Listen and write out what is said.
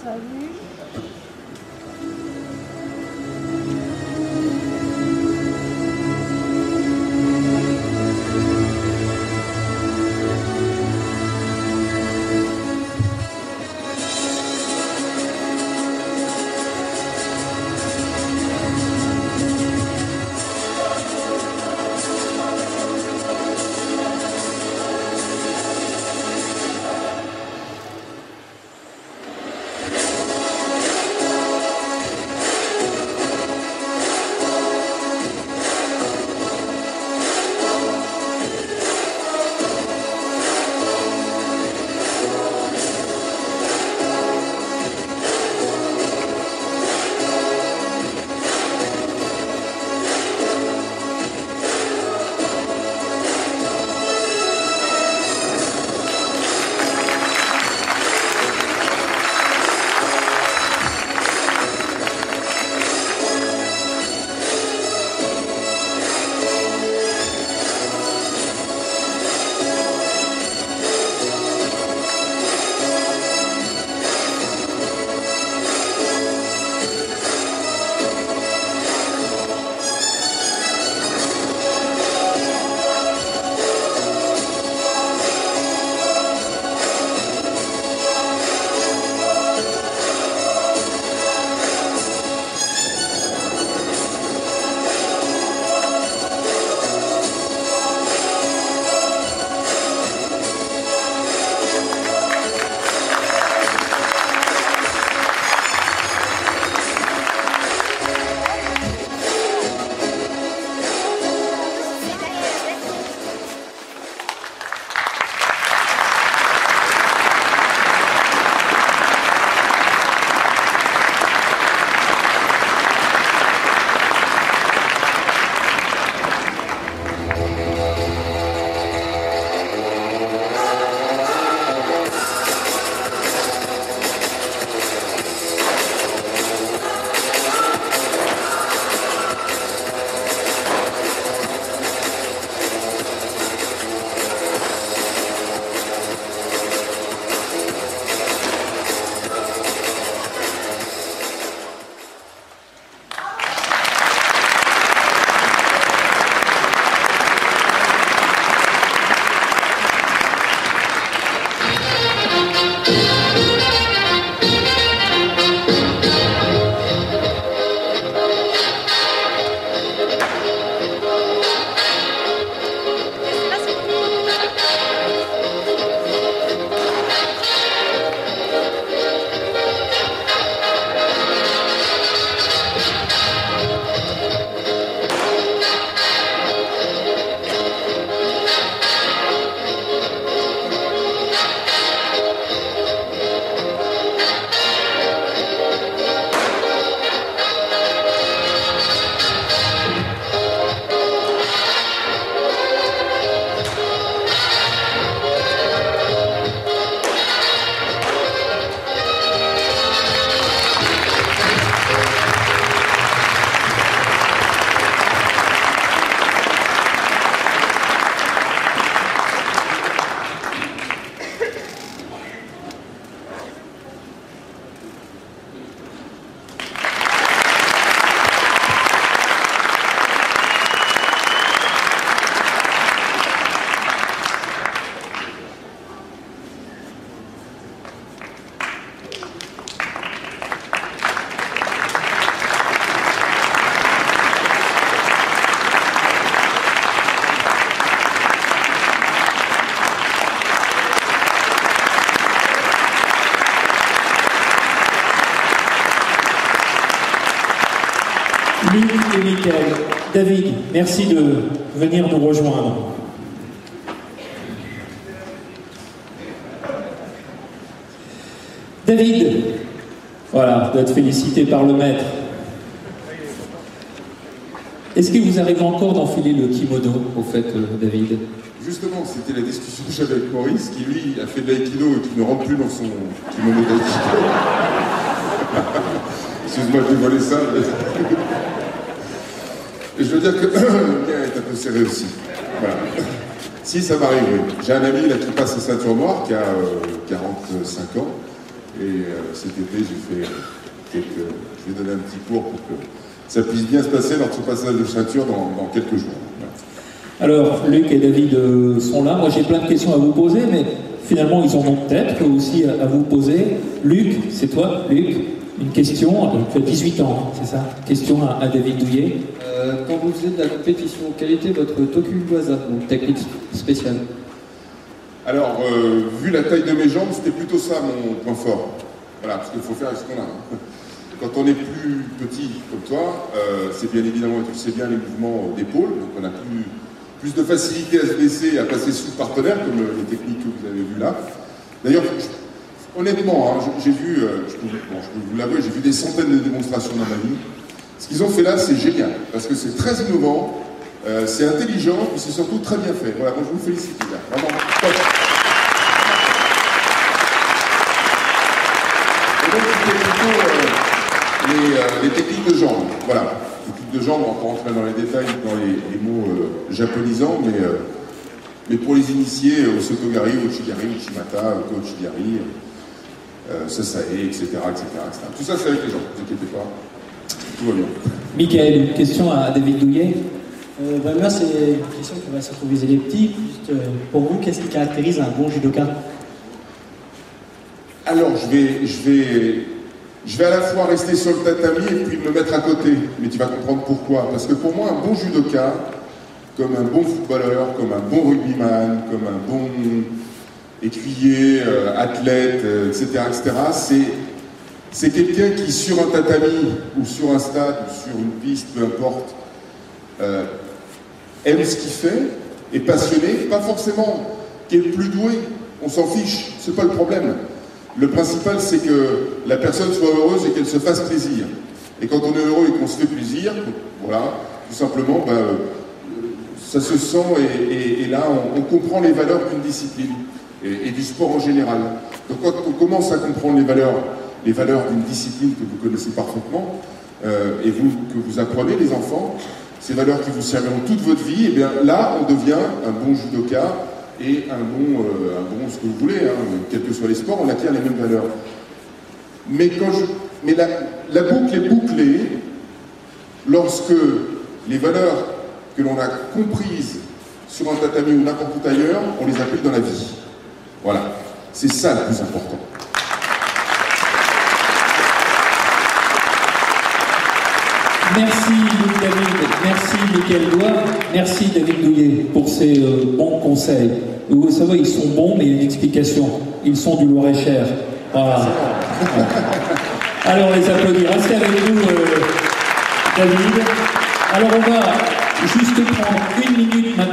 Salut. Luc et Michael. David, merci de venir nous rejoindre. David, voilà, doit être félicité par le maître. Est-ce qu'il vous arrive encore d'enfiler le kimono, au fait, David? Justement, c'était la discussion que j'avais avec Maurice, qui lui a fait de l'aïkido et qui ne rentre plus dans son kimono d'aïkido. Excuse-moi, je vais voler ça. Et je veux dire que le mien est un peu serré aussi. Voilà. Si, ça m'arrive, oui. J'ai un ami là, qui passe sa ceinture noire, qui a 45 ans, Et cet été, j'ai fait je vais donner un petit cours pour que ça puisse bien se passer lors de son passage de ceinture dans quelques jours. Voilà. Alors, Luc et David sont là. Moi, j'ai plein de questions à vous poser, mais finalement, ils en ont peut-être aussi à vous poser. Luc, c'est toi, Luc, une question. Tu as 18 ans, c'est ça? Question à David Douillet. Quand vous faisiez de la compétition, quelle était votre tokuwaza, donc technique spéciale? Alors, vu la taille de mes jambes, c'était plutôt ça mon point fort. Voilà, parce qu'il faut faire ce qu'on a. Quand on est plus petit comme toi, c'est bien évidemment, tu sais bien, les mouvements d'épaule, donc on a plus de facilité à se baisser, à passer sous le partenaire, comme les techniques que vous avez vues là. D'ailleurs, honnêtement, hein, j'ai vu, je peux vous l'avouer, j'ai vu des centaines de démonstrations dans ma vie. Ce qu'ils ont fait là, c'est génial, parce que c'est très innovant, c'est intelligent, et c'est surtout très bien fait. Voilà, moi je vous félicite, les gars. Vraiment, top. Et donc, c'était plutôt les techniques de jambes. Voilà, les techniques de jambes, on va pas rentrer dans les détails, dans les mots japonisants, mais pour les initiés au Sotogari, au Chigari, au Shimata, au Chigari, Sasae, etc., etc. Tout ça, c'est avec les jambes, ne vous inquiétez pas. Tout va bien. Michael, une question à David Douillet. Moi, c'est une question qui va surtout viser les petits. Juste, pour vous, qu'est-ce qui caractérise un bon judoka? Alors, je vais à la fois rester sur le tatami et puis me mettre à côté. Mais tu vas comprendre pourquoi. Parce que pour moi, un bon judoka, comme un bon footballeur, comme un bon rugbyman, comme un bon écuyer, athlète, etc., c'est quelqu'un qui, sur un tatami, ou sur un stade, ou sur une piste, peu importe, aime ce qu'il fait, est passionné, pas forcément qui est le plus doué, on s'en fiche, c'est pas le problème. Le principal, c'est que la personne soit heureuse et qu'elle se fasse plaisir. Et quand on est heureux et qu'on se fait plaisir, voilà, tout simplement, ça se sent et là, on comprend les valeurs d'une discipline et du sport en général. Donc quand on commence à comprendre les valeurs d'une discipline que vous connaissez parfaitement, et que vous apprenez, les enfants, ces valeurs qui vous serviront toute votre vie, et bien là, on devient un bon judoka et un bon ce que vous voulez, hein, quels que soient les sports, on acquiert les mêmes valeurs. Mais la boucle est bouclée lorsque les valeurs que l'on a comprises sur un tatami ou n'importe où ailleurs, on les applique dans la vie. Voilà, c'est ça le plus important. Merci Luc David, merci Michael Doigt, merci David Douillet pour ces bons conseils. Vous savez, ils sont bons, mais il y a une explication. Ils sont du Loir-et-Cher. Voilà. Alors, on les applaudit. Restez avec nous, David. Alors, on va juste prendre une minute maintenant.